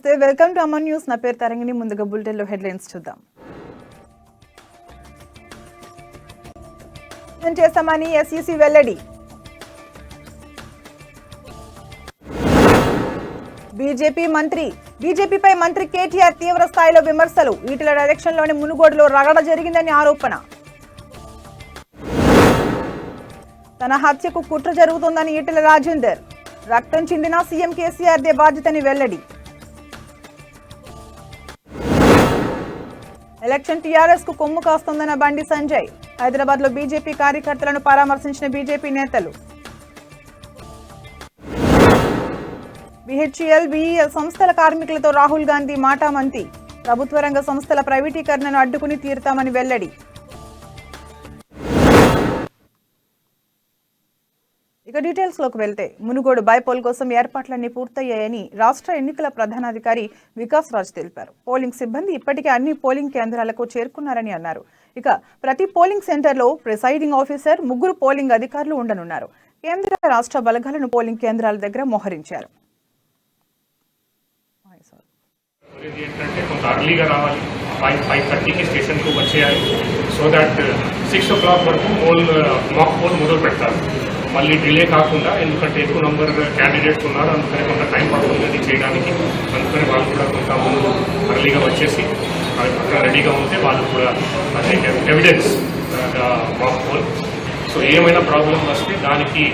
నమస్తే, welcome to Aman news. నా పేరు తరంగిణి. ముందుగా బులెటిన్ లో హెడ్లైన్స్ చూద్దాం. చేస్తామని ఎస్ఈసీ వెల్లడి. బీజేపీపై మంత్రి కేటీఆర్ తీవ్ర స్థాయిలో విమర్శలు. ఈటెల డైరెక్షన్లోని మునుగోడులో రగడ జరిగిందని ఆరోపణ. తన హత్యకు కుట్ర జరుగుతోందని ఈటెల రాజేందర్. రక్తం చిందినా సీఎం కేసీఆర్దే బాధ్యతని వెల్లడి. ఎలక్షన్ టీఆర్ఎస్ కు కొమ్ము కాస్తోందన్న బండి సంజయ్. హైదరాబాద్ లో బీజేపీ కార్యకర్తలను పరామర్శించిన బీజేపీ నేతలు. బీహెచ్ఈఎల్, బీఈఎల్ సంస్థల కార్మికులతో రాహుల్ గాంధీ మాటామంతి. ప్రభుత్వ రంగ సంస్థల ప్రైవేటీకరణను అడ్డుకుని తీరుతామని వెల్లడి. ఇక డీటెయిల్స్ లోకి వెళ్తే, మునుగోడు బైపోల్ కోసం ఏర్పాట్లన్నీ పూర్తయ్యాయని రాష్ట్ర ఎన్నికల ప్రధానాధికారి వికాస్ రాజ్ తెలిపారు. పోలింగ్ సిబ్బంది ఇప్పటికే అన్ని పోలింగ్ కేంద్రాలకు చేరుకున్నారని అన్నారు. ఇక ప్రతి పోలింగ్ సెంటర్లో ప్రిసైడింగ్ ఆఫీసర్, 3 పోలింగ్ అధికారులు ఉండనున్నారు. కేంద్ర రాష్ట్ర బలగాలను పోలింగ్ కేంద్రాల దగ్గర మోహరించారు. ఏంటంటే కొంత అర్లీగా రావాలి, 5:30కి స్టేషన్కు వచ్చేయాలి. సో దాట్ 6 o'clock వరకు మాక్ పోల్ మొదలు పెడతారు. మళ్ళీ డిలే కాకుండా, ఎందుకంటే ఎక్కువ నంబర్ క్యాండిడేట్స్ ఉన్నారు, అందుకని కొంత టైం పడుతుంది అది చేయడానికి. అందుకని వాళ్ళు కూడా కొంత ముందు అర్లీగా వచ్చేసి అక్కడ రెడీగా ఉంటే వాళ్ళు కూడా ఎవిడెన్స్ మాక్ పోల్. సో ఏమైనా ప్రాబ్లం వస్తే దానికి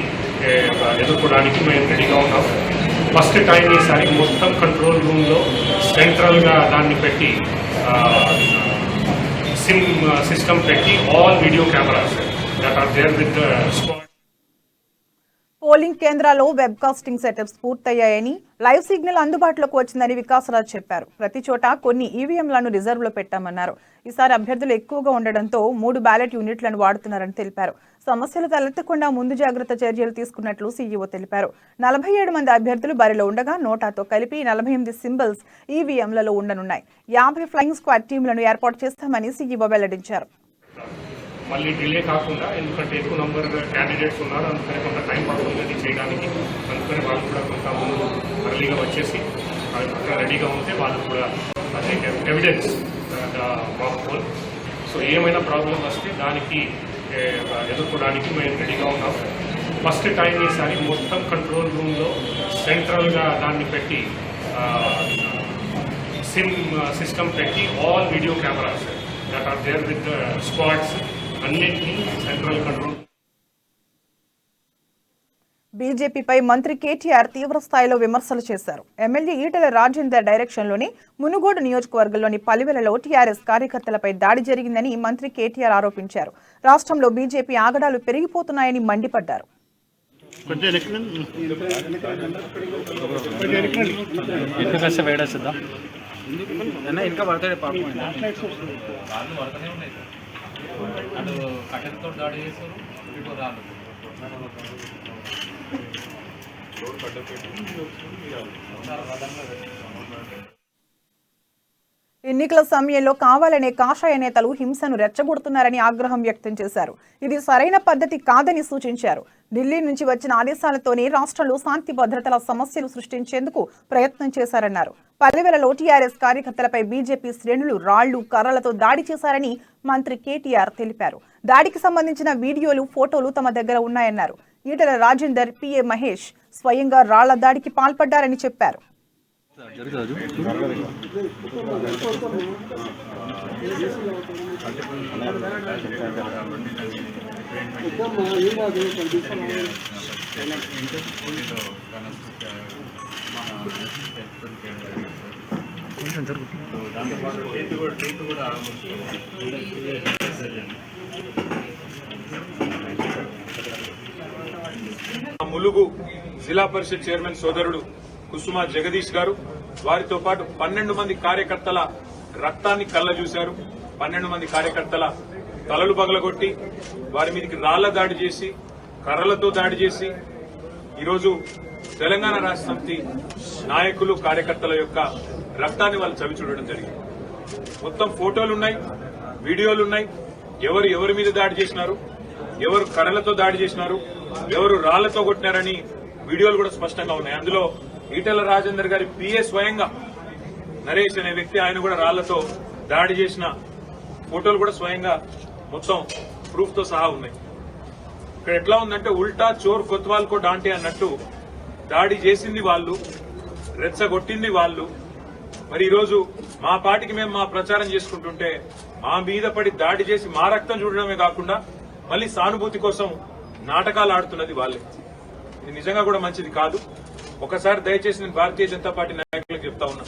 ఎదుర్కోవడానికి మేము రెడీగా ఉన్నాం. ఫస్ట్ టైం ఈసారి మొత్తం కంట్రోల్ రూమ్లో సెంట్రల్గా దాన్ని పెట్టి సిమ్ సిస్టమ్ పెట్టి all video cameras that are there with squad. Polling కేంద్రాల్లో వెబ్ కాస్టింగ్ సెటప్స్ పూర్తయ్యాయని, లైవ్ సిగ్నల్ అందుబాటులోకి వచ్చిందని వికాసరాజ్ చెప్పారు. ప్రతి చోట కొన్ని ఈవీఎంలను రిజర్వ్ లో పెట్టామన్నారు. ఈసారి అభ్యర్థులు ఎక్కువగా ఉండడంతో 3 బ్యాలెట్ యూనిట్లను వాడుతున్నారని తెలిపారు. సమస్యలు తలెత్తకుండా ముందు జాగ్రత్త చర్యలు తీసుకున్నట్లు సీఈఓ తెలిపారు. 47 మంది అభ్యర్థులు బరిలో ఉండగా నోటాతో కలిపి 48 సింబల్స్ ఈవీఎంలలో ఉండనున్నాయి. 50 ఫ్లయింగ్ స్క్వాడ్ టీంలను ఏర్పాటు చేస్తామని సీఈఓ వెల్లడించారు. మళ్ళీ డిలే కాకుండా, ఎందుకంటే ఎక్కువ నంబర్ క్యాండిడేట్స్ ఉన్నారు, అందుకని కొంత టైం పడుతుంది అది చేయడానికి. అందుకని వాళ్ళు కూడా కొంత ముందు అర్లీగా వచ్చేసి అక్కడ రెడీగా ఉంటే వాళ్ళు కూడా ఎవిడెన్స్ మాక్ పోల్. సో ఏమైనా ప్రాబ్లం వస్తే దానికి ఎదుర్కోవడానికి మేము రెడీగా ఉన్నాం. ఫస్ట్ టైం ఈసారి మొత్తం కంట్రోల్ రూమ్లో సెంట్రల్గా దాన్ని పెట్టి సిమ్ సిస్టమ్ పెట్టి all video cameras that are there with squads అన్నింటినీ సెంట్రల్ కంట్రోల్. బీజేపీపై మంత్రి కేటీఆర్ తీవ్ర స్థాయిలో విమర్శలు చేశారు. ఎమ్మెల్యే ఈటెల రాజేందర్ డైరెక్షన్లోని మునుగోడు నియోజకవర్గంలోని పలివెలలో టీఆర్ఎస్ కార్యకర్తలపై దాడి జరిగిందని మంత్రి కేటీఆర్ ఆరోపించారు. రాష్ట్రంలో బీజేపీ ఆగడాలు పెరిగిపోతున్నాయని మండిపడ్డారు. అటు కట్టెలతో దాడి చేస్తారు, ఇటు రాళ్ళు. ఎన్నికల సమయంలో కావాలనే కాషాయ నేతలు హింసను రెచ్చగొడుతున్నారని ఆగ్రహం వ్యక్తం చేశారు. ఇది సరైన పద్ధతి కాదని సూచించారు. ఢిల్లీ నుంచి వచ్చిన ఆదేశాలతోనే రాష్ట్రంలో శాంతి భద్రతల సమస్యలు సృష్టించేందుకు ప్రయత్నం చేశారన్నారు. పల్లెవెలలో టీఆర్ఎస్ కార్యకర్తలపై బీజేపీ శ్రేణులు రాళ్లు, కర్రలతో దాడి చేశారని మంత్రి కేటీఆర్ తెలిపారు. దాడికి సంబంధించిన వీడియోలు, ఫోటోలు తమ దగ్గర ఉన్నాయన్నారు. ఈటెల రాజేందర్, పిఏ మహేష్ స్వయంగా రాళ్ల దాడికి పాల్పడ్డారని చెప్పారు. ములుగు జిల్లా పరిషత్ చైర్మన్ సోదరుడు కుసుమ జగదీష్ గారు, వారితో పాటు 12 మంది కార్యకర్తల రక్తాన్ని కళ్ళ చూశారు. 12 మంది కార్యకర్తల తలలు పగలగొట్టి వారి మీదకి రాళ్ల దాడి చేసి, కర్రలతో దాడి చేసి, ఈరోజు తెలంగాణ రాష్ట్ర సమితి నాయకులు, కార్యకర్తల యొక్క రక్తాన్ని వాళ్ళు చవి చూడడం జరిగింది. మొత్తం ఫోటోలున్నాయి, వీడియోలున్నాయి. ఎవరి మీద దాడి చేసినారు, ఎవరు కర్రలతో దాడి చేసినారు, ఎవరు రాళ్లతో కొట్టినారని వీడియోలు కూడా స్పష్టంగా ఉన్నాయి. అందులో ఈటెల రాజేందర్ గారి పిఏ స్వయంగా నరేష్ అనే వ్యక్తి, ఆయన కూడా రాళ్లతో దాడి చేసిన ఫోటోలు కూడా స్వయంగా మొత్తం ప్రూఫ్ తో సహా ఉన్నాయి. ఇక్కడ ఎట్లా ఉందంటే ఉల్టా చోర్ కొత్వాల్కో డాంటే అన్నట్టు దాడి చేసింది వాళ్ళు, రెచ్చగొట్టింది వాళ్ళు. మరి ఈరోజు మా పార్టీకి మేము మా ప్రచారం చేసుకుంటుంటే మా మీద పడి దాడి చేసి మా రక్తం చూడడమే కాకుండా మళ్ళీ సానుభూతి కోసం నాటకాలు ఆడుతున్నది వాళ్ళే. ఇది నిజంగా కూడా మంచిది కాదు. ఒకసారి దయచేసి నేను భారతీయ జనతా పార్టీ నాయకులకు చెప్తా ఉన్నా,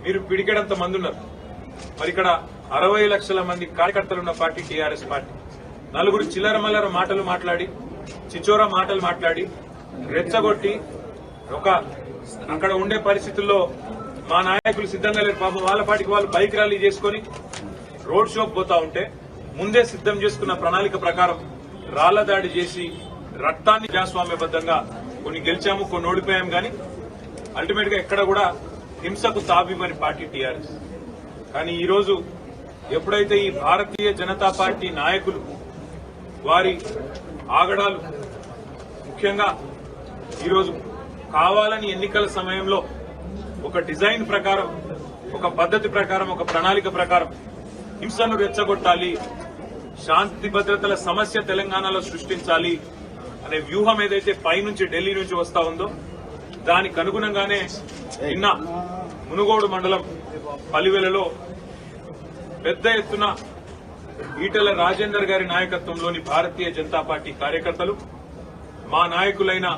మీరు పిడికెడంత మంది ఉన్నారు. మరి ఇక్కడ 60 లక్షల మంది కార్యకర్తలు ఉన్న పార్టీ టీఆర్ఎస్ పార్టీ. నలుగురు చిల్లర మల్లర మాటలు మాట్లాడి, చిచోర మాటలు మాట్లాడి, రెచ్చగొట్టి అక్కడ ఉండే పరిస్థితుల్లో మా నాయకులు సిద్ధంగా లేరు. పాపం వాళ్ళ పార్టీకి వాళ్ళు బైక్ ర్యాలీ చేసుకుని రోడ్ షోకి పోతా ఉంటే ముందే సిద్ధం చేసుకున్న ప్రణాళిక ప్రకారం రాళ్ల దాడి చేసి రక్తాన్ని ప్రజాస్వామ్యబద్దంగా కొన్ని గెలిచాము, కొన్ని ఓడిపోయాం. కానీ అల్టిమేట్ గా ఎక్కడ కూడా హింసకు తావివ్వని పార్టీ టీఆర్ఎస్. కానీ ఈరోజు ఎప్పుడైతే ఈ భారతీయ జనతా పార్టీ నాయకులు వారి ఆగడాలు, ముఖ్యంగా ఈరోజు కావాలని ఎన్నికల సమయంలో ఒక డిజైన్ ప్రకారం, ఒక పద్ధతి ప్రకారం, ఒక ప్రణాళిక ప్రకారం హింసను రెచ్చగొట్టాలి, శాంతి భద్రతల సమస్య తెలంగాణలో సృష్టించాలి అనే వ్యూహం ఏదైతే పైనుంచి ఢిల్లీ నుంచి వస్తా ఉందో దానికి అనుగుణంగానే నిన్న మునుగోడు మండలం పలివెలలో పెద్ద ఎత్తున ఈటెల రాజేందర్ గారి నాయకత్వంలోని భారతీయ జనతా పార్టీ కార్యకర్తలు, మా నాయకులైన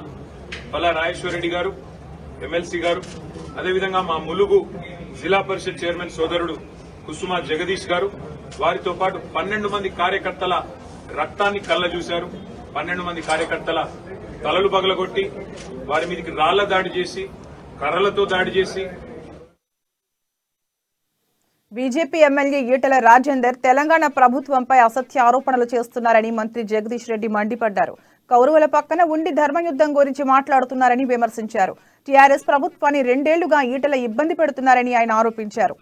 బల్లా రాజేశ్వరరెడ్డి గారు, ఎమ్మెల్సీ గారు, అదేవిధంగా మా ములుగు జిల్లా పరిషత్ చైర్మన్ సోదరుడు కుసుమ జగదీష్ గారు, వారితో పాటు 12 మంది కార్యకర్తల రక్తాన్ని కళ్ళ చూశారు. 12 మంది కార్యకర్తల తలలు పగలగొట్టి వారి మీదకి రాళ్ల దాడి చేసి, కర్రలతో దాడి చేసి. బీజేపీ ఎమ్మెల్యే ఈటెల రాజేందర్ తెలంగాణ ప్రభుత్వంపై అసత్య ఆరోపణలు చేస్తున్నారని మంత్రి జగదీష్ రెడ్డి మండిపడ్డారు. కౌరవుల పక్కన ఉండి ధర్మయుద్ధం గురించి మాట్లాడుతున్నారని విమర్శించారు. టీఆర్ఎస్ ప్రభుత్వాన్ని 2 ఏళ్లుగా ఈటెల ఇబ్బంది పెడుతున్నారని ఆయన ఆరోపించారు.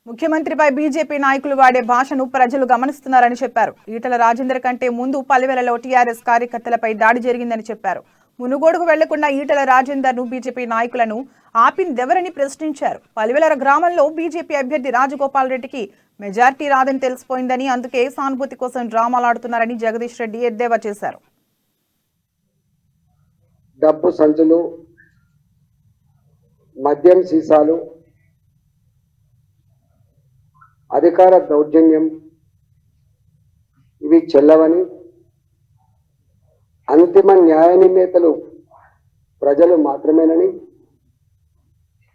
ముఖ్యమంత్రిపై బీజేపీ నాయకులు వాడే భాషను ప్రజలు గమనిస్తున్నారని చెప్పారు. ఈటెల రాజేందర్ కంటే ముందు పలివెలలో టీఆర్ఎస్ కార్యకర్తలపై దాడి జరిగిందని చెప్పారు. మునుగోడుకు వెళ్లకుండా ఈటెల రాజేందర్ ను బీజేపీ నాయకులను ఆపిందెవరని ప్రశ్నించారు. పలివెల గ్రామంలో బీజేపీ అభ్యర్థి రాజగోపాల్ రెడ్డికి మెజార్టీ రాదని తెలిసిపోయిందని, అందుకే సానుభూతి కోసం డ్రామాలాడుతున్నారని జగదీష్ రెడ్డి ఎద్దేవా చేశారు. డబ్బు సంచులు, మద్యం సీసాలు, అధికార దౌర్జన్యం ఇవి చెల్లవని, అంతిమ న్యాయ నిర్ణేతలు ప్రజలు మాత్రమేనని,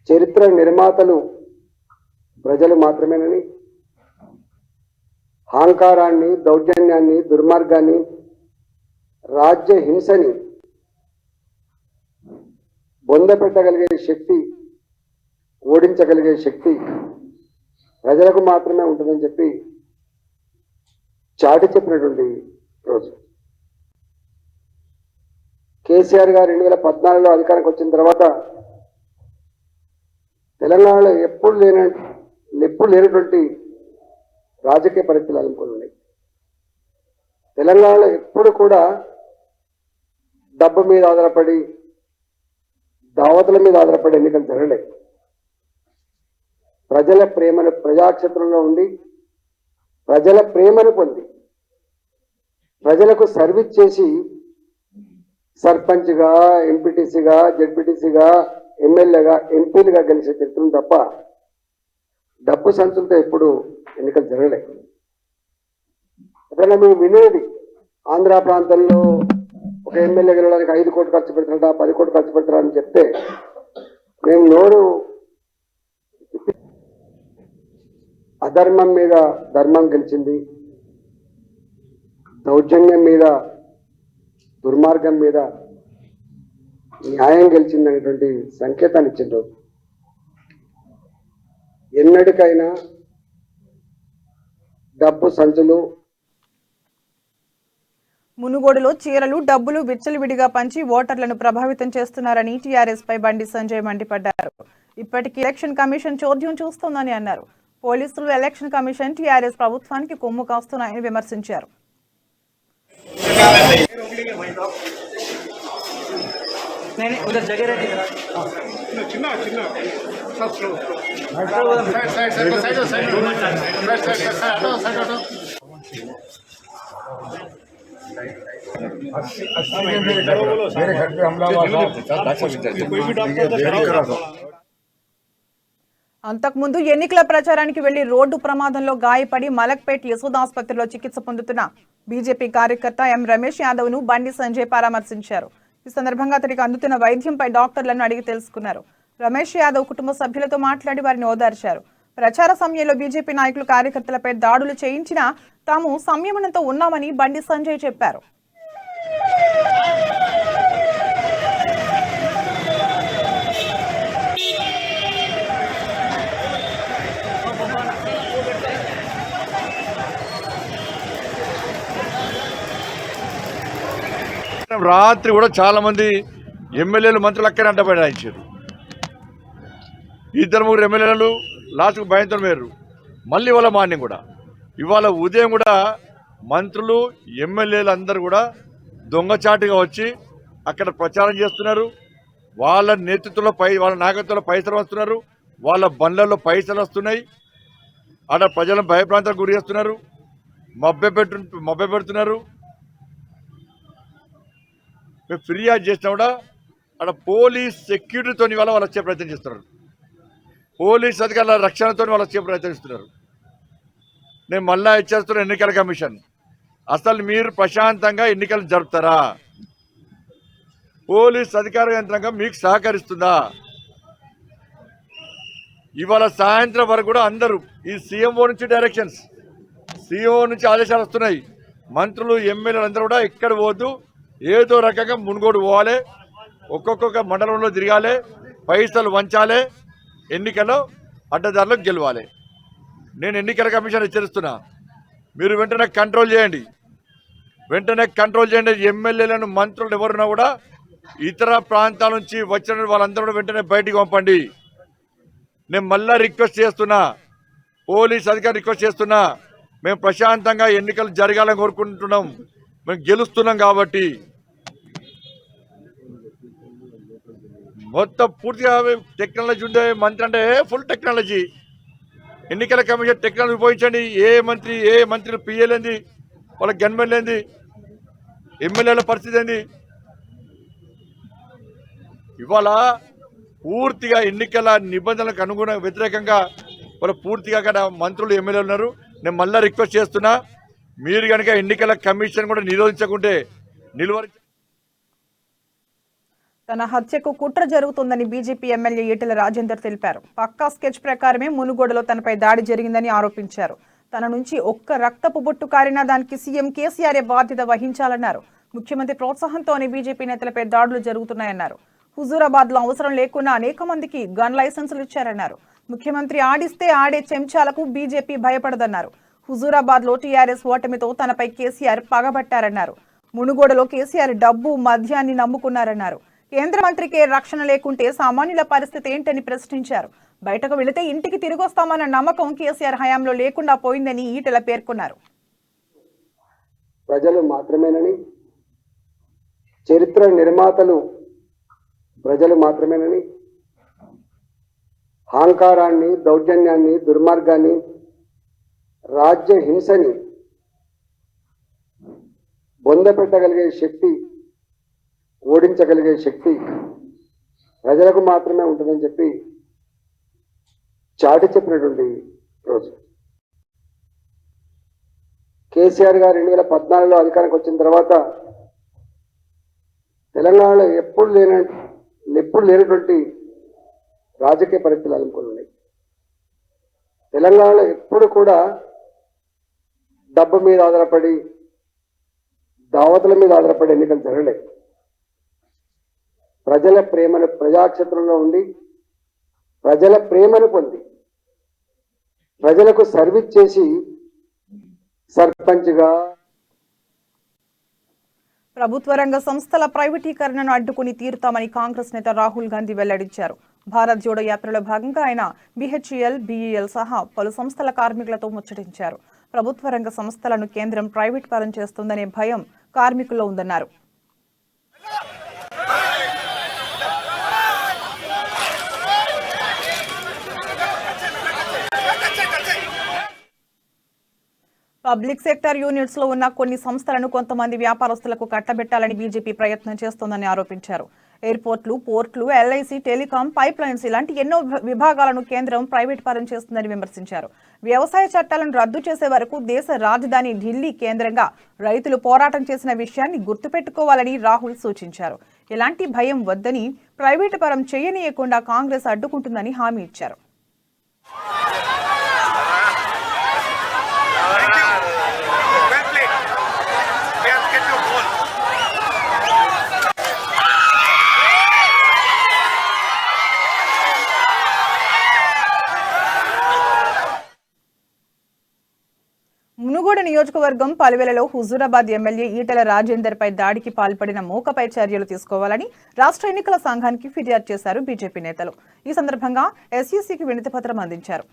చరిత్ర నిర్మాతలు ప్రజలు మాత్రమేనని, అహంకారాన్ని, దౌర్జన్యాన్ని, దుర్మార్గాన్ని, రాజ్య హింసని బొందపెట్టగలిగే శక్తి, ఓడించగలిగే శక్తి ప్రజలకు మాత్రమే ఉంటుందని చెప్పి చాటి చెప్పినటువంటి రోజు. కేసీఆర్ గారు 2014లో అధికారానికి వచ్చిన తర్వాత తెలంగాణలో ఎప్పుడు లేనటువంటి రాజకీయ పరిస్థితులు అనుకుని ఉన్నాయి. తెలంగాణలో ఎప్పుడు కూడా డబ్బు మీద ఆధారపడి, దావతుల మీద ఆధారపడి ఎన్నికలు జరగలేదు. ప్రజల ప్రేమను, ప్రజాక్షేత్రంలో ఉండి ప్రజల ప్రేమను పొంది ప్రజలకు సర్వీస్ చేసి సర్పంచ్గా, ఎంపీటీసీగా, జెడ్పీటీసీగా, ఎమ్మెల్యేగా, ఎంపీలుగా గెలిచే చరిత్రను తప్ప డబ్బు సంచులతో ఎప్పుడు ఎన్నికలు జరగలేదు. ఎప్పుడైనా మేము వినేది ఆంధ్ర ప్రాంతంలో ఒక ఎమ్మెల్యే గెలవడానికి 5 కోట్లు ఖర్చు పెడతారట, 10 కోట్లు ఖర్చు పెడతారని చెప్తే మేము నోరు అధర్మం మీద ధర్మం గెలిచింది, దౌర్జన్యం మీద, దుర్మార్గం మీద న్యాయం గెలిచింది అనేటువంటి సంకేతాన్ని ఇచ్చిండ్రు. ఎన్నటికైనా డబ్బు సంచులు, మునుగోడులో చీరలు, డబ్బులు విచ్చలవిడిగా పంచి ఓటర్లను ప్రభావితం చేస్తున్నారని టీఆర్ఎస్ పై బండి సంజయ్ మండిపడ్డారు. ఇప్పటికీ ఎలక్షన్ కమిషన్ చోద్యం చూస్తోందని అన్నారు. పోలీసులు, ఎలక్షన్ కమిషన్ టీఆర్ఎస్ ప్రభుత్వానికి కొమ్ము కాస్తున్నాయని విమర్శించారు. नहीं उधर जगह रहती है मेरे घर पे हमला हुआ था। అంతకుముందు ఎన్నికల ప్రచారానికి వెళ్లి రోడ్డు ప్రమాదంలో గాయపడి మలక్పేట్ యశోద ఆసుపత్రిలో చికిత్స పొందుతున్న బీజేపీ కార్యకర్త ఎం రమేష్ యాదవ్ ను బండి సంజయ్ పరామర్శించారు. ఈ సందర్భంగా అతనికి అందుతున్న వైద్యంపై డాక్టర్లను అడిగి తెలుసుకున్నారు. రమేష్ యాదవ్ కుటుంబ సభ్యులతో మాట్లాడి వారిని ఓదార్చారు. ప్రచార సమయంలో బీజేపీ నాయకులు కార్యకర్తలపై దాడులు చేయించినా తాము సంయమనంతో ఉన్నామని బండి సంజయ్ చెప్పారు. రాత్రి కూడా చాలా మంది ఎమ్మెల్యేలు మంత్రులు అక్కడే అడ్డపడాయించారు. 2-3 ఎమ్మెల్యేలు లాస్ట్కు భయంతో వేరు. మళ్ళీ ఇవాళ మార్నింగ్ కూడా ఇవాళ ఉదయం కూడా మంత్రులు ఎమ్మెల్యేలు అందరూ కూడా దొంగచాటుగా వచ్చి అక్కడ ప్రచారం చేస్తున్నారు. వాళ్ళ నేతృత్వంలో వాళ్ళ నాయకత్వంలో పైసలు వస్తున్నారు. వాళ్ళ బండ్లలో పైసలు వస్తున్నాయి. ఆడ ప్రజలను భయప్రాంతాలకు గురి చేస్తున్నారు. మభ్య పెడుతున్నారు. మేము ఫిర్యాదు చేసినా కూడా అక్కడ పోలీస్ సెక్యూరిటీతో వాళ్ళు వచ్చే ప్రయత్నం చేస్తున్నారు. పోలీస్ అధికారుల రక్షణతో వాళ్ళు వచ్చే ప్రయత్నం చేస్తున్నారు. నేను మళ్ళా హెచ్చరిస్తున్న ఎన్నికల కమిషన్, అసలు మీరు ప్రశాంతంగా ఎన్నికలు జరుపుతారా? పోలీస్ అధికార యంత్రాంగం మీకు సహకరిస్తుందా? ఇవాళ సాయంత్రం వరకు కూడా అందరూ ఈ సీఎంఓ నుంచి డైరెక్షన్స్, సీఎంఓ నుంచి ఆదేశాలు వస్తున్నాయి. మంత్రులు ఎమ్మెల్యేలు అందరూ కూడా ఎక్కడ పోవద్దు, ఏదో రకంగా మునుగోడు పోవాలి, ఒక్కొక్క మండలంలో తిరగాలి, పైసలు వంచాలి, ఎన్నికల్లో అడ్డదారులకు గెలవాలి. నేను ఎన్నికల కమిషన్ హెచ్చరిస్తున్నా, మీరు వెంటనే కంట్రోల్ చేయండి. ఎమ్మెల్యేలను మంత్రులు ఎవరున్నా కూడా ఇతర ప్రాంతాల నుంచి వచ్చిన వాళ్ళందరూ వెంటనే బయటికి పంపండి. నేను మళ్ళా రిక్వెస్ట్ చేస్తున్నా, పోలీస్ అధికారి రిక్వెస్ట్ చేస్తున్నా, మేము ప్రశాంతంగా ఎన్నికలు జరగాలని కోరుకుంటున్నాం. మేము గెలుస్తున్నాం కాబట్టి మొత్తం పూర్తిగా టెక్నాలజీ ఉండే మంత్రి అంటే ఫుల్ టెక్నాలజీ. ఎన్నికల కమిషన్ టెక్నాలజీ ఉపయోగించండి. ఏ మంత్రి పిఏలేంది, వాళ్ళ గన్మెన్ ఏంది, ఎమ్మెల్యేల పరిస్థితి ఏంది? ఇవాళ పూర్తిగా ఎన్నికల నిబంధనలకు అనుగుణంగా వ్యతిరేకంగా వాళ్ళు పూర్తిగా అక్కడ మంత్రులు ఎమ్మెల్యేలు ఉన్నారు. నేను మళ్ళీ రిక్వెస్ట్ చేస్తున్నా, మీరు కనుక ఎన్నికల కమిషన్ కూడా నిరోధించకుంటే తన హత్యకు కుట్ర జరుగుతుందని బీజేపీ ఎమ్మెల్యే ఈటెల రాజేందర్ తెలిపారు. పక్కా స్కెచ్ ప్రకారమే మునుగోడులో తనపై దాడి జరిగిందని ఆరోపించారు. తన నుంచి ఒక్క రక్తపు బొట్టు కారినా దానికి సీఎం కేసీఆర్ బాధ్యత వహించాలన్నారు. ముఖ్యమంత్రి ప్రోత్సాహంతోనే బీజేపీ నేతలపై దాడులు జరుగుతున్నాయన్నారు. హుజూరాబాద్ లో అవసరం లేకున్నా అనేక మందికి గన్ లైసెన్సులు ఇచ్చారన్నారు. ముఖ్యమంత్రి ఆడిస్తే ఆడే చెంచాలకు బీజేపీ భయపడదన్నారు. హుజూరాబాద్ లో టీఆర్ఎస్ ఓటమితో తనపై కేసీఆర్ పగబట్టారన్నారు. మునుగోడలో కేసీఆర్ డబ్బు మద్యాన్ని నమ్ముకున్నారన్నారు. కేంద్ర మంత్రికే రక్షణ లేకుంటే సామాన్యుల పరిస్థితి ఏంటని ప్రశ్నించారు. బయటకు వెళితే ఇంటికి తిరిగొస్తామన్న నమ్మకం కేసీఆర్ హయాంలో లేకుండా పోయిందని ఈటెల పేర్కొన్నారు. ప్రజలు మాత్రమేనని, చరిత్ర నిర్మాతలు ప్రజలు మాత్రమేనని, అహంకారాన్ని, దౌర్జన్యాన్ని, దుర్మార్గాన్ని, రాజ్య హింసని బొందపెట్టగలిగే శక్తి, ఓడించగలిగే శక్తి ప్రజలకు మాత్రమే ఉంటుందని చెప్పి చాటి చెప్పినటువంటి రోజు. కేసీఆర్ గారు 2014లో అధికారానికి వచ్చిన తర్వాత తెలంగాణలో ఎప్పుడు లేనటువంటి రాజకీయ పరిస్థితులు అనుకూలు ఉన్నాయి. తెలంగాణలో ఎప్పుడు కూడా డబ్బు మీద ఆధారపడి, దావతుల మీద ఆధారపడి ఎన్నికలు జరగలేదు. ప్రజల ప్రేమను, ప్రజాక్షేత్రంలో ఉండి ప్రజల ప్రేమను పొంది ప్రజలకు సర్వీస్ చేసి సర్పంచ్గా. ప్రభుత్వ రంగ సంస్థల ప్రైవేటీకరణను అడ్డుకుని తీరుతామని కాంగ్రెస్ నేత రాహుల్ గాంధీ వెల్లడించారు. భారత్ జోడో యాత్రలో భాగంగా ఆయన BHEL, BEL సహా పలు సంస్థల కార్మికులతో ముచ్చటించారు. ప్రభుత్వ రంగ సంస్థలను కేంద్రం ప్రైవేట్ పరం చేస్తుందనే భయం కార్మికుల్లో ఉందన్నారు. పబ్లిక్ సెక్టర్ యూనిట్స్ లో ఉన్న కొన్ని సంస్థలను కొంతమంది వ్యాపారస్తులకు కట్టబెట్టాలని బీజేపీ ప్రయత్నం చేస్తోందని ఆరోపించారు. ఎయిర్పోర్ట్లు, పోర్ట్లు, ఎల్ఐసి, టెలికాం, పైప్ లైన్స్ ఇలాంటి ఎన్నో విభాగాలను కేంద్రం ప్రైవేట్ పరం చేస్తుందని విమర్శించారు. వ్యవసాయ చట్టాలను రద్దు చేసే వరకు దేశ రాజధాని ఢిల్లీ కేంద్రంగా రైతులు పోరాటం చేసిన విషయాన్ని గుర్తుపెట్టుకోవాలని రాహుల్ సూచించారు. ఎలాంటి భయం వద్దని, ప్రైవేటు పరం చేయనీయకుండా కాంగ్రెస్ అడ్డుకుంటుందని హామీ ఇచ్చారు. మునుగోడు నియోజకవర్గం పలువెలలో హుజూరాబాద్ ఎమ్మెల్యే ఈటెల రాజేందర్ పై దాడికి పాల్పడిన మోకపై చర్యలు తీసుకోవాలని రాష్ట్ర ఎన్నికల సంఘానికి ఫిర్యాదు చేశారు బీజేపీ నేతలు. ఈ సందర్భంగా ఎస్ఈసీకి వినతిపత్రం అందించారు.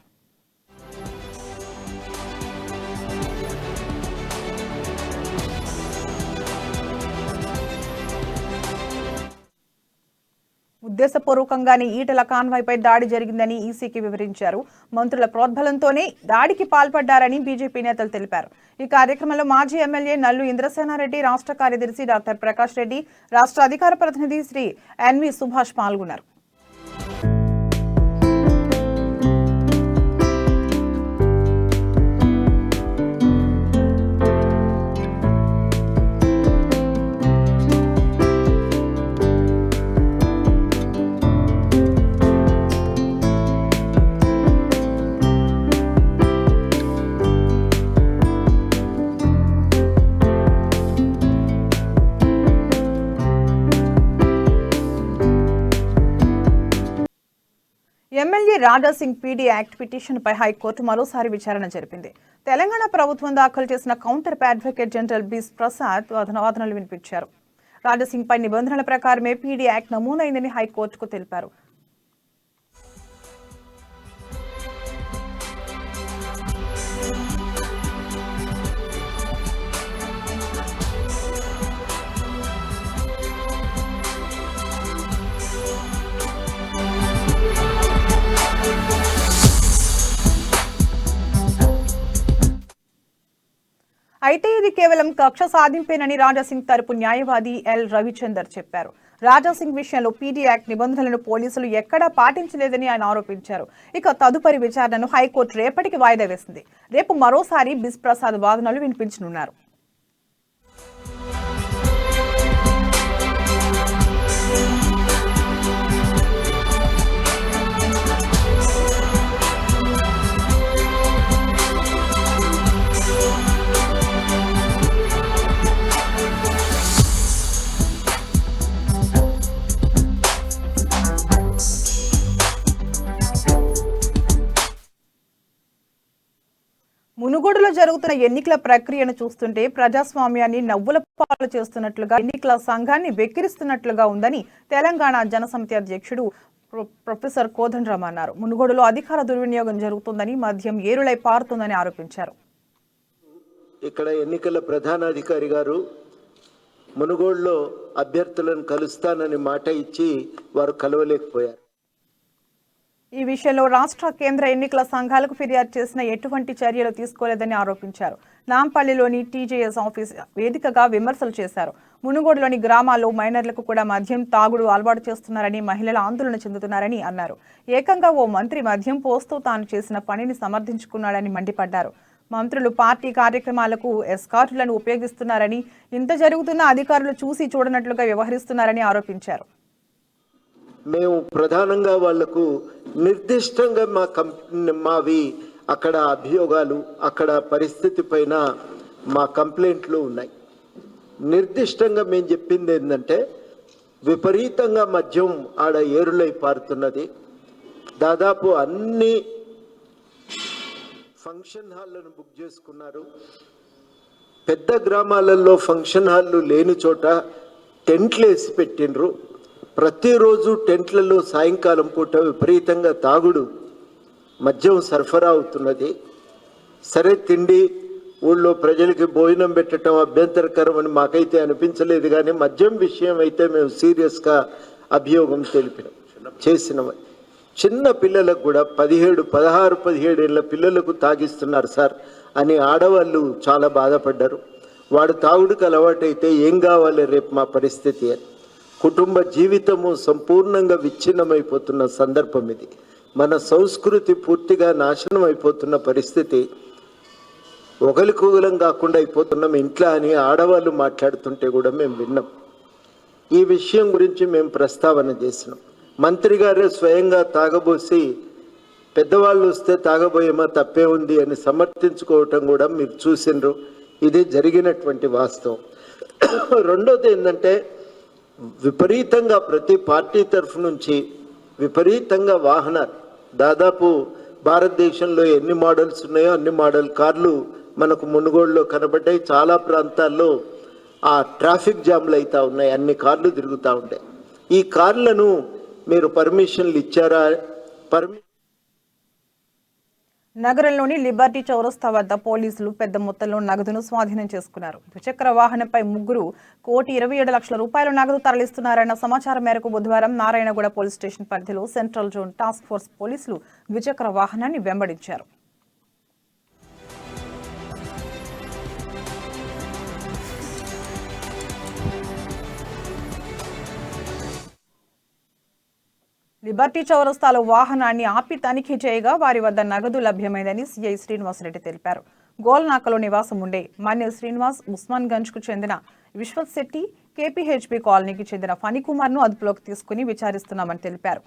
ఉద్దేశపూర్వకంగానే ఈటెల కాన్వాయ్పై దాడి జరిగిందని ఈసీకి వివరించారు. మంత్రుల ప్రోద్బలంతోనే దాడికి పాల్పడ్డారని బీజేపీ నేతలు తెలిపారు. ఈ కార్యక్రమంలో మాజీ ఎమ్మెల్యే నల్లు ఇంద్రసేనారెడ్డి, రాష్ట్ర కార్యదర్శి డాక్టర్ ప్రకాష్ రెడ్డి, రాష్ట్ర అధికార ప్రతినిధి శ్రీ ఎన్వి సుభాష్ పాల్గొన్నారు. ఎమ్మెల్యే రాజాసింగ్ పీడీ యాక్ట్ పిటిషన్పై హైకోర్టు మరోసారి విచారణ జరిపింది. తెలంగాణ ప్రభుత్వం దాఖలు చేసిన కౌంటర్ అడ్వకేట్ జనరల్ బిస్ ప్రసాద్ వాదనలు వినిపించారు. రాజాసింగ్ పై నిబంధనల ప్రకారమే పీడీ యాక్ట్ నమోదైందని హైకోర్టుకు తెలిపారు. అయితే ఇది కేవలం కక్ష సాధింపేనని రాజాసింగ్ తరపు న్యాయవాది ఎల్ రవిచందర్ చెప్పారు. రాజాసింగ్ విషయంలో పీడీ యాక్ట్ నిబంధనలను పోలీసులు ఎక్కడా పాటించలేదని ఆయన ఆరోపించారు. ఇక తదుపరి విచారణను హైకోర్టు రేపటికి వాయిదా వేసింది. రేపు మరోసారి బిస్ ప్రసాద్ వాదనలు వినిపించనున్నారు. మునుగోడులో జరుగుతున్న ఎన్నికల ప్రక్రియను చూస్తుంటే ప్రజాస్వామ్యాన్ని నవ్వుల పాలు చేస్తున్నట్లుగా, ఎన్నికల సంఘాన్ని వెక్కిరిస్తున్నట్లుగా ఉందని తెలంగాణ జనసమితి అధ్యక్షుడు ప్రొఫెసర్ కోదండరామ్ అన్నారు. మునుగోడులో అధికార దుర్వినియోగం జరుగుతుందని, మద్యం ఏరులై పారుతుందని ఆరోపించారు. ఇక్కడ ఎన్నికల ప్రధానాధికారి గారు మునుగోడులో అభ్యర్థులను కలుస్తానని మాట ఇచ్చి వారు కలవలేకపోయారు. ఈ విషయంలో రాష్ట్ర కేంద్ర ఎన్నికల సంఘాలకు ఫిర్యాదు చేసిన ఎటువంటి చర్యలు తీసుకోలేదని ఆరోపించారు. నాంపల్లిలోని టీజేఎస్ ఆఫీస్ వేదికగా విమర్శలు చేశారు. మునుగోడులోని గ్రామాల్లో మైనర్లకు కూడా మద్యం తాగుడు అలవాటు చేస్తున్నారని, మహిళలు ఆందోళన చెందుతున్నారని అన్నారు. ఏకంగా ఓ మంత్రి మద్యం పోస్తూ తాను చేసిన పనిని సమర్థించుకున్నాడని మండిపడ్డారు. మంత్రులు పార్టీ కార్యక్రమాలకు ఎస్కార్టులను ఉపయోగిస్తున్నారని, ఇంత జరుగుతున్న అధికారులు చూసి చూడనట్లుగా వ్యవహరిస్తున్నారని ఆరోపించారు. మేము ప్రధానంగా వాళ్లకు నిర్దిష్టంగా మావి అక్కడ అభియోగాలు, అక్కడ పరిస్థితి పైన మా కంప్లైంట్లు ఉన్నాయి. నిర్దిష్టంగా మేము చెప్పింది ఏంటంటే విపరీతంగా మద్యం ఆడ ఏరులై పారుతున్నది. దాదాపు అన్ని ఫంక్షన్ హాళ్లను బుక్ చేసుకున్నారు. పెద్ద గ్రామాలలో ఫంక్షన్ హాళ్ళు లేని చోట టెంట్లు వేసి పెట్టిండ్రు. ప్రతిరోజు టెంట్లలో సాయంకాలం పూట విపరీతంగా తాగుడు, మద్యం సరఫరా అవుతున్నది. సరే, తిండి ఊళ్ళో ప్రజలకి భోజనం పెట్టడం అభ్యంతరకరం అని మాకైతే అనిపించలేదు. కానీ మద్యం విషయం అయితే మేము సీరియస్గా అభియోగం చేసినాం. చిన్న పిల్లలకు కూడా 16, 17 ఏళ్ళ పిల్లలకు తాగిస్తున్నారు సార్. అని ఆడవాళ్ళు చాలా బాధపడ్డారు. వాడు తాగుడుకు అలవాటైతే ఏం కావాలి రేపు మా పరిస్థితి అని. కుటుంబ జీవితము సంపూర్ణంగా విచ్ఛిన్నమైపోతున్న సందర్భం ఇది. మన సంస్కృతి పూర్తిగా నాశనం అయిపోతున్న పరిస్థితి. ఒకరికొకరం కాకుండా అయిపోతున్నాం ఇంట్లో అని ఆడవాళ్ళు మాట్లాడుతుంటే కూడా మేము విన్నాం. ఈ విషయం గురించి మేము ప్రస్తావన చేసినాం. మంత్రి గారే స్వయంగా తాగబోసి పెద్దవాళ్ళు వస్తే తాగబోయేమా తప్పే ఉంది అని సమర్థించుకోవటం కూడా మీరు చూసినారు. ఇది జరిగినటువంటి వాస్తవం. రెండోది ఏంటంటే విపరీతంగా ప్రతి పార్టీ తరఫు నుంచి విపరీతంగా వాహనాలు, దాదాపు భారతదేశంలో ఎన్ని మోడల్స్ ఉన్నాయో అన్ని మోడల్ కార్లు మనకు మునుగోడులో కనబడ్డాయి. చాలా ప్రాంతాల్లో ఆ ట్రాఫిక్ జామ్లు అవుతూ ఉన్నాయి, అన్ని కార్లు తిరుగుతూ ఉంటాయి. ఈ కార్లను మీరు పర్మిషన్లు ఇచ్చారా? నగరంలోని లిబర్టీ చౌరస్తా వద్ద పోలీసులు పెద్ద మొత్తంలో నగదును స్వాధీనం చేసుకున్నారు. ద్విచక్ర వాహనంపై ముగ్గురు ₹1,27,00,000 నగదు తరలిస్తున్నారన్న సమాచారం మేరకు బుధవారం నారాయణగూడ పోలీస్ స్టేషన్ పరిధిలో సెంట్రల్ జోన్ టాస్క్ ఫోర్స్ పోలీసులు ద్విచక్ర వాహనాన్ని వెంబడించారు. లిబర్టీ చౌరస్తాలో వాహనాన్ని ఆపి తనిఖీ చేయగా వారి వద్ద నగదు లభ్యమైందని సిఐ శ్రీనివాసరెడ్డి తెలిపారు. గోల్నాకలో నివాసం ఉండే మన్య శ్రీనివాస్, ఉస్మాన్ గంజ్ కు చెందిన విశ్వత్ శెట్టి, కేపీహెచ్బీ కాలనీకి చెందిన ఫణికుమార్ ను అదుపులోకి తీసుకుని విచారిస్తున్నామని తెలిపారు.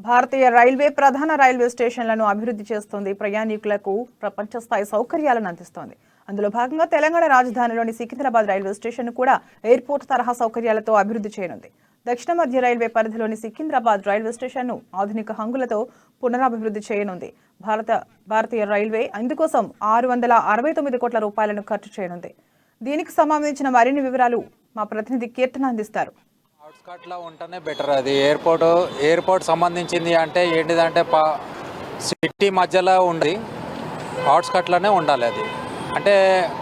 భారతీయ రైల్వే ప్రధాన రైల్వే స్టేషన్లను అభివృద్ధి చేస్తోంది. ప్రయాణికులకు ప్రపంచ స్థాయి సౌకర్యాలను అందిస్తోంది. అందులో భాగంగా తెలంగాణ రాజధానిలోని సికింద్రాబాద్ రైల్వే స్టేషన్ కూడా ఎయిర్పోర్ట్ తరహా సౌకర్యాలతో అభివృద్ధి చేయనుంది. దక్షిణ మధ్య రైల్వే పరిధిలోని సికింద్రాబాద్ రైల్వే స్టేషన్ను ఆధునిక హంగులతో పునరాభివృద్ధి చేయనుంది. భారతీయ రైల్వే ఇందుకోసం ₹669 కోట్ల ఖర్చు చేయనుంది. దీనికి సంబంధించిన మరిన్ని వివరాలు మా ప్రతినిధి కీర్తన అందిస్తారు. అవుట్స్కట్లో ఉంటేనే బెటర్. అది ఎయిర్పోర్ట్ సంబంధించింది అంటే ఏంటిదంటే సిటీ మధ్యలో ఉండి అవుట్స్కట్లోనే ఉండాలి. అది అంటే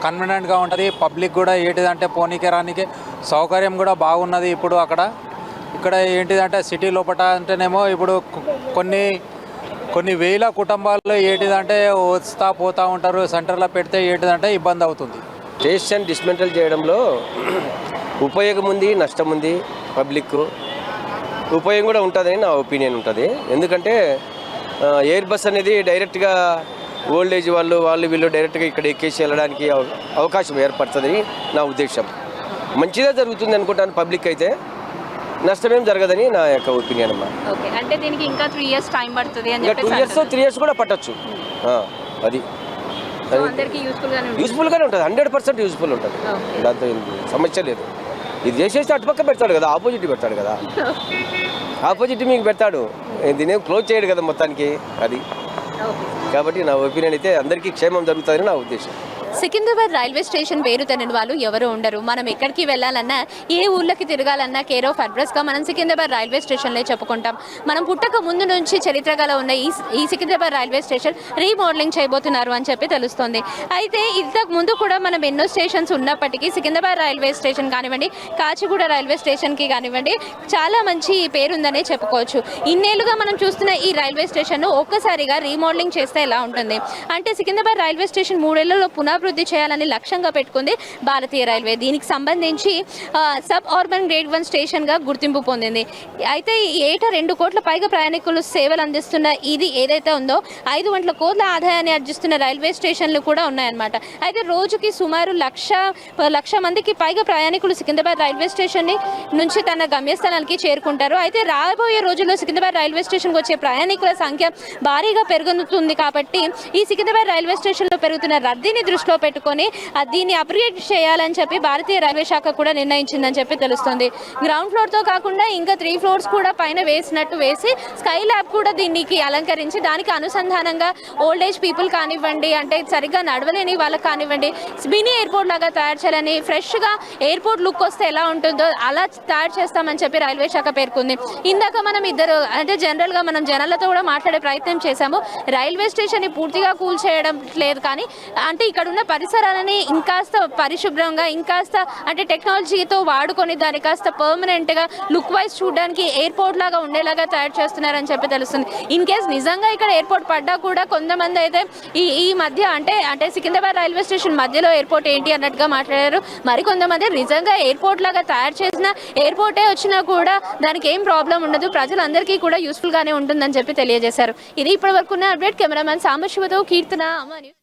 కన్వీనియంట్గా ఉంటుంది. పబ్లిక్ కూడా ఏంటిదంటే పోనీకి రానికి సౌకర్యం కూడా బాగున్నది. ఇప్పుడు ఇక్కడ ఏంటిదంటే సిటీ లోపల అంటేనేమో ఇప్పుడు కొన్ని వేల కుటుంబాల్లో ఏంటిదంటే వస్తా పోతూ ఉంటారు. సెంటర్లో పెడితే ఏంటిదంటే ఇబ్బంది అవుతుంది. స్టేషన్ డిస్మెంటల్ చేయడంలో ఉపయోగం ఉంది, నష్టం ఉంది. పబ్లిక్ ఉపయోగం కూడా ఉంటుందని నా ఒపీనియన్ ఉంటుంది. ఎందుకంటే ఎయిర్ బస్ అనేది డైరెక్ట్గా ఓల్డ్ ఏజ్ వాళ్ళు వీళ్ళు డైరెక్ట్గా ఇక్కడ ఎక్కేసి వెళ్ళడానికి అవకాశం ఏర్పడుతుందని నా ఉద్దేశం. మంచిగా జరుగుతుంది అనుకుంటాను. పబ్లిక్ అయితే నష్టమేం జరగదని నా యొక్క ఒపీనియన్ అమ్మా. అంటే దీనికి ఇంకా 3 years టైం పడుతుంది అని చెప్పి 3 years కూడా పట్టచ్చు. అది యూస్ఫుల్గానే ఉంటుంది. 100% యూస్ఫుల్ ఉంటుంది. దాంతో సమస్య లేదు. ఇది చేసేసి అటుపక్క పెడతాడు కదా, ఆపోజిట్ పెడతాడు కదా, ఆపోజిట్ మీకు పెడతాడు. దీని క్లోజ్ చేయడు కదా మొత్తానికి. అది కాబట్టి నా ఒపీనియన్ అయితే అందరికీ క్షేమం జరుగుతుందని నా ఉద్దేశం. సికింద్రాబాద్ రైల్వే స్టేషన్ పేరు తెలియని వాళ్ళు ఎవరు ఉండరు. మనం ఎక్కడికి వెళ్ళాలన్నా, ఏ ఊళ్ళకి తిరగాలన్నా కేర్ ఆఫ్ అడ్రస్గా మనం సికింద్రాబాద్ రైల్వే స్టేషన్లో చెప్పుకుంటాం. మనం పుట్టక ముందు నుంచి చరిత్ర గల ఉన్న ఈ సికింద్రాబాద్ రైల్వే స్టేషన్ రీమోడలింగ్ చేయబోతున్నారు అని చెప్పి తెలుస్తుంది. అయితే ఇంతకు ముందు కూడా మనం ఎన్నో స్టేషన్స్ ఉన్నప్పటికీ సికింద్రాబాద్ రైల్వే స్టేషన్ కానివ్వండి, కాచిగూడ రైల్వే స్టేషన్కి కానివ్వండి చాలా మంచి పేరుందనే చెప్పుకోవచ్చు. ఇన్నేళ్లుగా మనం చూస్తున్న ఈ రైల్వే స్టేషన్ను ఒక్కసారిగా రీమోడలింగ్ చేస్తే ఎలా ఉంటుంది అంటే, సికింద్రాబాద్ రైల్వే స్టేషన్ 3 ఏళ్లలో అభివృద్ధి చేయాలని లక్ష్యంగా పెట్టుకుంది భారతీయ రైల్వే. దీనికి సంబంధించి సబ్ అర్బన్ గ్రేడ్ 1 స్టేషన్గా గుర్తింపు పొందింది. అయితే ఏటా 2 కోట్ల పైగా ప్రయాణికులు సేవలు అందిస్తున్న ఇది ఏదైతే ఉందో 500 కోట్ల ఆదాయాన్ని ఆర్జిస్తున్న రైల్వే స్టేషన్లు కూడా ఉన్నాయన్నమాట. అయితే రోజుకి సుమారు లక్ష మందికి పైగా ప్రయాణికులు సికింద్రాబాద్ రైల్వే స్టేషన్ నుంచి తన గమ్యస్థానానికి చేరుకుంటారు. అయితే రాబోయే రోజుల్లో సికింద్రాబాద్ రైల్వే స్టేషన్కి వచ్చే ప్రయాణికుల సంఖ్య భారీగా పెరుగుతుంది. కాబట్టి ఈ సికింద్రాబాద్ రైల్వే స్టేషన్లో పెరుగుతున్న రద్దీని దృష్టిలో పెట్టుకొని దీన్ని అప్గ్రేడ్ చేయాలని చెప్పి భారతీయ రైల్వే శాఖ కూడా నిర్ణయించిందని చెప్పి తెలుస్తుంది. గ్రౌండ్ ఫ్లోర్తో కాకుండా ఇంకా 3 ఫ్లోర్స్ కూడా పైన వేసి స్కై ల్యాబ్ కూడా దీనికి అలంకరించి దానికి అనుసంధానంగా ఓల్డ్ ఏజ్ పీపుల్ కానివ్వండి, అంటే సరిగ్గా నడవలేని వాళ్ళకి కానివ్వండి, మినీ ఎయిర్పోర్ట్ లాగా తయారు చేయాలని, ఫ్రెష్గా ఎయిర్పోర్ట్ లుక్ వస్తే ఎలా ఉంటుందో అలా తయారు చేస్తామని చెప్పి రైల్వే శాఖ పేర్కొంది. ఇందాక మనం జనరల్గా మనం జనాలతో కూడా మాట్లాడే ప్రయత్నం చేశాము. రైల్వే స్టేషన్ని పూర్తిగా కూల్చేయడం లేదు, కానీ అంటే ఇక్కడ ఉన్న పరిసరాలని ఇంకాస్త పరిశుభ్రంగా ఇంకాస్త అంటే టెక్నాలజీతో వాడుకొని దాన్ని కాస్త పర్మనెంట్గా లుక్ వైజ్ చూడడానికి ఎయిర్పోర్ట్ లాగా ఉండేలాగా తయారు చేస్తున్నారని చెప్పి తెలుస్తుంది. ఇన్ కేస్ నిజంగా ఇక్కడ ఎయిర్పోర్ట్ పడ్డా కూడా కొంతమంది అయితే ఈ మధ్య అంటే సికింద్రాబాద్ రైల్వే స్టేషన్ మధ్యలో ఎయిర్పోర్ట్ ఏంటి అన్నట్టుగా మాట్లాడారు. మరికొంతమంది నిజంగా ఎయిర్పోర్ట్ లాగా తయారు చేసిన ఎయిర్పోర్టే వచ్చినా కూడా దానికి ఏం ప్రాబ్లం ఉండదు, ప్రజలందరికీ కూడా యూస్ఫుల్ గానే ఉంటుందని చెప్పి తెలియజేశారు. ఇది ఇప్పటి వరకు ఉన్న అప్డేట్. కెమెరామెన్ సాంబశివతో కీర్తన, అమ్మ news.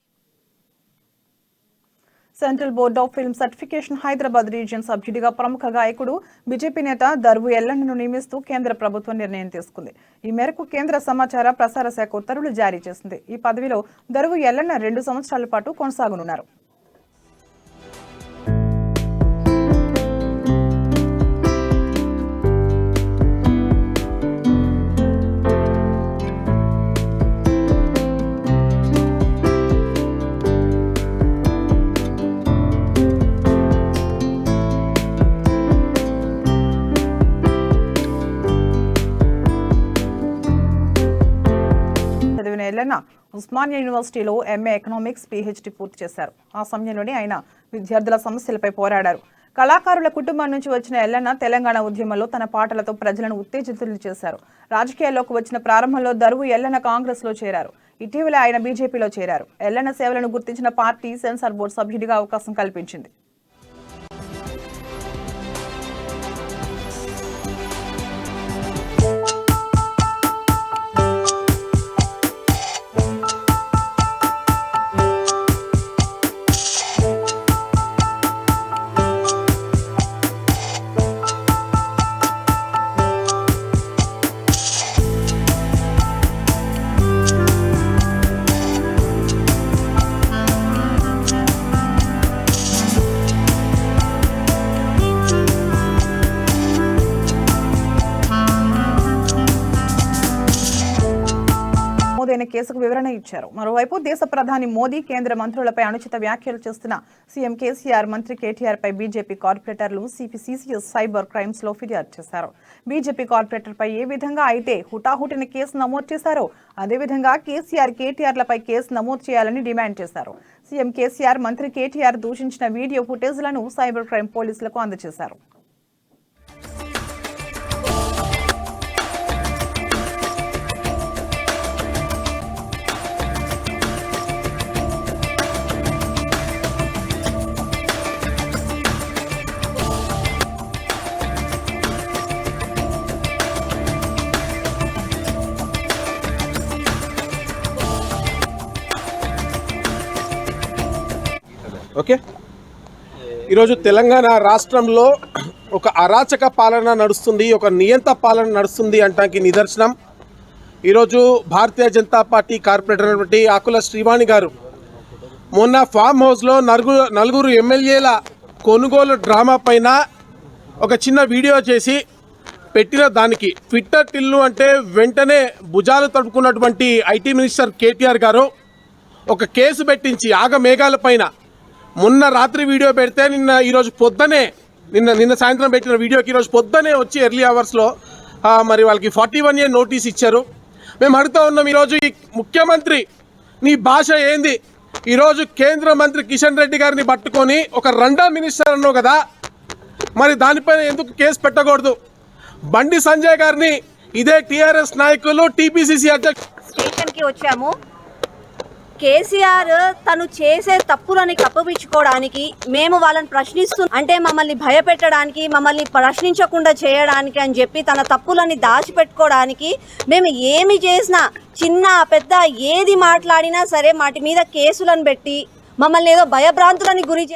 Central board of film certification Hyderabad region సభ్యుడిగా ప్రముఖ గాయకుడు బీజేపీ నేత దర్వు ఎల్లన్నను నియమిస్తూ కేంద్ర ప్రభుత్వం నిర్ణయం తీసుకుంది. ఈ మేరకు కేంద్ర సమాచార ప్రసార శాఖ ఉత్తర్వులు జారీ చేసింది. ఈ పదవిలో దర్వు ఎల్లన్న 2 సంవత్సరాల పాటు కొనసాగనున్నారు. ఎల్లన్న ఉస్మానియా యూనివర్సిటీలో ఎంఏ ఎకనామిక్స్ PhD పూర్తి చేశారు. ఆ సమయంలోనే ఆయన విద్యార్థుల సమస్యలపై పోరాడారు. కళాకారుల కుటుంబం నుంచి వచ్చిన ఎల్లన్న తెలంగాణ ఉద్యమంలో తన పాటలతో ప్రజలను ఉత్తేజితులు చేశారు. రాజకీయాల్లోకి వచ్చిన ప్రారంభంలో దర్వు ఎల్లన్న కాంగ్రెస్ లో చేరారు. ఇటీవల ఆయన బీజేపీలో చేరారు. ఎల్లన్న సేవలను గుర్తించిన పార్టీ సెన్సార్ బోర్డు సభ్యుడిగా అవకాశం కల్పించింది. కేసుకు వివరణ ఇచ్చారు. మరోవైపు దేశ ప్రధాని మోదీ కేంద్ర మంత్రులపై అనుచిత వ్యాఖ్యలు చేస్తున్న సీఎం కేసీఆర్, మంత్రి కేటీఆర్ పై బీజేపీ కార్పొరేటర్లు CPCCS సైబర్ క్రైమ్స్ లో ఫిర్యాదు చేశారు. బీజేపీ కార్పొరేటర్ పై ఏ విధంగా అయితే హుటాహుటిన కేసు నమోదు చేశారో అదేవిధంగా కేసీఆర్, కేటీఆర్లపై కేసు నమోదు చేయాలని డిమాండ్ చేశారు. సీఎం కేసీఆర్, మంత్రి కేటీఆర్ దూషించిన వీడియో ఫుటేజ్లను సైబర్ క్రైమ్ పోలీసులకు అందజేశారు. ఓకే, ఈరోజు తెలంగాణ రాష్ట్రంలో ఒక అరాచక పాలన నడుస్తుంది, ఒక నియంత పాలన నడుస్తుంది అంటానికి నిదర్శనం ఈరోజు భారతీయ జనతా పార్టీ కార్పొరేటర్ అయినటువంటి ఆకుల శ్రీవాణి గారు మొన్న ఫామ్ హౌస్లో నలుగురు ఎమ్మెల్యేల కొనుగోలు డ్రామా పైన ఒక చిన్న వీడియో చేసి పెట్టిన దానికి ట్విట్టర్ టిల్లు అంటే వెంటనే భుజాలు తడుపుకున్నటువంటి ఐటీ మినిస్టర్ కేటీఆర్ గారు ఒక కేసు పెట్టించి ఆగమేఘాల పైన మొన్న రాత్రి వీడియో పెడితే ఈరోజు పొద్దునే నిన్న సాయంత్రం పెట్టిన వీడియోకి ఈరోజు పొద్దునే వచ్చి ఎర్లీ అవర్స్లో మరి వాళ్ళకి 41 year నోటీస్ ఇచ్చారు. మేము అడుగుతూ ఉన్నాం, ఈరోజు ఈ ముఖ్యమంత్రి నీ భాష ఏంది? ఈరోజు కేంద్ర మంత్రి కిషన్ రెడ్డి గారిని పట్టుకొని ఒక రండా మినిస్టర్ అన్నావు కదా, మరి దానిపైన ఎందుకు కేసు పెట్టకూడదు? బండి సంజయ్ గారిని ఇదే టీఆర్ఎస్ నాయకులు TPCC అధ్యక్షులు స్టేషన్కి వచ్చాము. కేసీఆర్ తను చేసే తప్పులని కప్పబిచ్చుకోవడానికి మేము వాళ్ళని ప్రశ్నిస్తున్నాం, అంటే మమ్మల్ని భయపెట్టడానికి, మమ్మల్ని ప్రశ్నించకుండా చేయడానికి అని చెప్పి తన తప్పులని దాచిపెట్టుకోవడానికి మేము ఏమి చేసినా చిన్న పెద్ద ఏది మాట్లాడినా సరే వాటి మీద కేసులను పెట్టి మమ్మల్ని ఏదో భయభ్రాంతులని గురి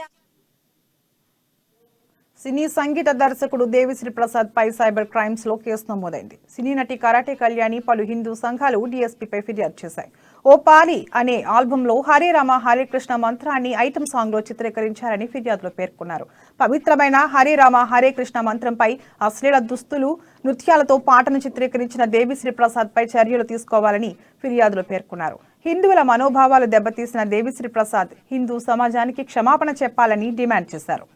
సినీ సంగీత దర్శకుడు దేవిశ్రీ ప్రసాద్ పై సైబర్ క్రైమ్స్ లో కేసు నమోదైంది. సినీ నటి కరాటే కళ్యాణి పలు హిందూ సంఘాలు డీఎస్పీపై ఫిర్యాదు చేశాయి. ఓ పాలి అనే ఆల్బంలో హరే రామ హరే కృష్ణ మంత్రాన్ని ఐటమ్ సాంగ్ లో చిత్రీకరించారని ఫిర్యాదులో పేర్కొన్నారు. పవిత్రమైన హరే రామ హరే కృష్ణ మంత్రంపై అశ్లీల దుస్తులు, నృత్యాలతో పాటను చిత్రీకరించిన దేవిశ్రీ ప్రసాద్ పై చర్యలు తీసుకోవాలని ఫిర్యాదులో పేర్కొన్నారు. హిందువుల మనోభావాలు దెబ్బతీసిన దేవిశ్రీ ప్రసాద్ హిందూ సమాజానికి క్షమాపణ చెప్పాలని డిమాండ్ చేశారు.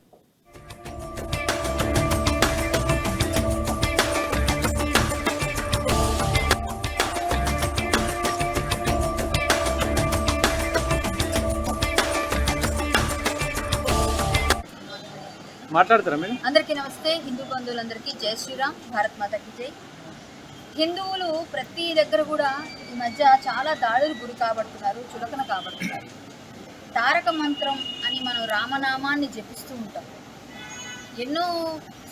మాట్లాడతారా మీరు? అందరికీ నమస్తే. హిందూ బంధువులందరికీ జై శ్రీరామ్, భారత్ మాతకి జై. హిందువులు ప్రతి దగ్గర కూడా ఈ మధ్య చాలా దాడులు గురి కాబడుతున్నారు, చులకన కాబడుతున్నారు. తారక మంత్రం అని మనం రామనామాన్ని జపిస్తూ ఉంటాం. ఎన్నో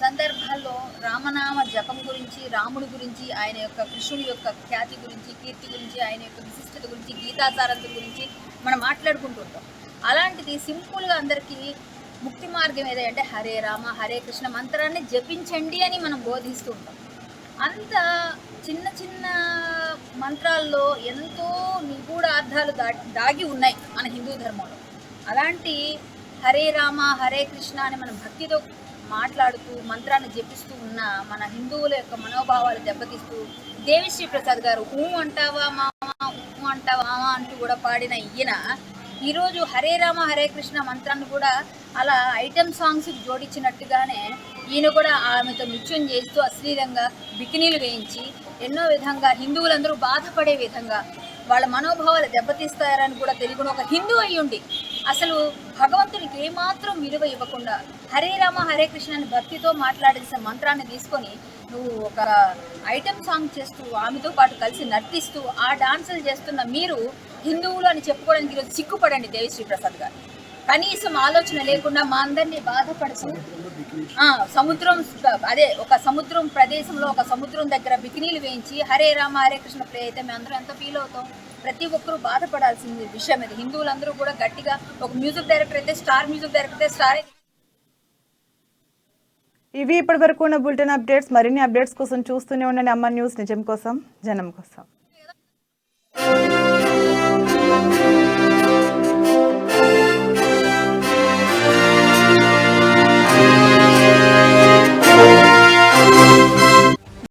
సందర్భాల్లో రామనామ జపం గురించి, రాముడి గురించి, ఆయన యొక్క కృష్ణుడి యొక్క ఖ్యాతి గురించి, కీర్తి గురించి, ఆయన యొక్క విశిష్టత గురించి, గీతాసారథ గురించి మనం మాట్లాడుకుంటూ ఉంటాం. అలాంటిది సింపుల్గా అందరికీ ముక్తి మార్గం ఏదంటే హరే రామ హరే కృష్ణ మంత్రాన్ని జపించండి అని మనం బోధిస్తూ ఉంటాం. అంత చిన్న చిన్న మంత్రాల్లో ఎంతో నిగూఢ అర్థాలు దాగి ఉన్నాయి మన హిందూ ధర్మంలో. అలాంటి హరే రామ హరే కృష్ణ అని మనం భక్తితో మాట్లాడుతూ మంత్రాన్ని జపిస్తూ ఉన్న మన హిందువుల యొక్క మనోభావాలు దెబ్బతీస్తూ దేవిశ్రీ ప్రసాద్ గారు అంటావా మామ, అంటావా మామ అంటూ కూడా పాడిన ఈయన ఈరోజు హరే రామ హరే కృష్ణ మంత్రాన్ని కూడా అలా ఐటమ్ సాంగ్స్కి జోడించినట్టుగానే ఈయన కూడా ఆమెతో నృత్యం చేస్తూ అశ్లీలంగా బికినీలు వేయించి ఎన్నో విధంగా హిందువులందరూ బాధపడే విధంగా వాళ్ళ మనోభావాలు దెబ్బతీస్తారని కూడా తెలియకుండా ఒక హిందూ అయ్యుండి అసలు భగవంతునికి ఏమాత్రం విలువ ఇవ్వకుండా హరే రామ హరే కృష్ణ అని భక్తితో మాట్లాడేసిన మంత్రాన్ని తీసుకొని నువ్వు ఒక ఐటమ్ సాంగ్ చేస్తూ ఆమెతో పాటు కలిసి నర్తిస్తూ ఆ డాన్సులు చేస్తున్న మీరు హిందువులు అని చెప్పుకోవడానికి ఈరోజు సిగ్గుపడండి దేవిశ్రీ ప్రసాద్ గారు. కనీసం ఆలోచన లేకుండా మా అందరినీ బాధపడుతూ సముద్రం ఒక సముద్రం ప్రదేశంలో ఒక సముద్రం దగ్గర బికినీలు వేయించి హరే రామ హరే కృష్ణ ప్రే అయితే మేము అందరం ఎంత ఫీల్ అవుతాం. ప్రతి ఒక్కరూ బాధపడాల్సిన విషయం ఇది. హిందువులందరూ కూడా గట్టిగా ఒక మ్యూజిక్ డైరెక్టర్ అయితే స్టార్, మ్యూజిక్ డైరెక్టర్ అయితే స్టార్. ఇవి ఇప్పటి వరకు ఉన్న బులెటిన్ అప్డేట్స్. మరిన్ని అప్డేట్స్ కోసం చూస్తూనే ఉండండి అమ్మ న్యూస్, నిజం కోసం జనం కోసం.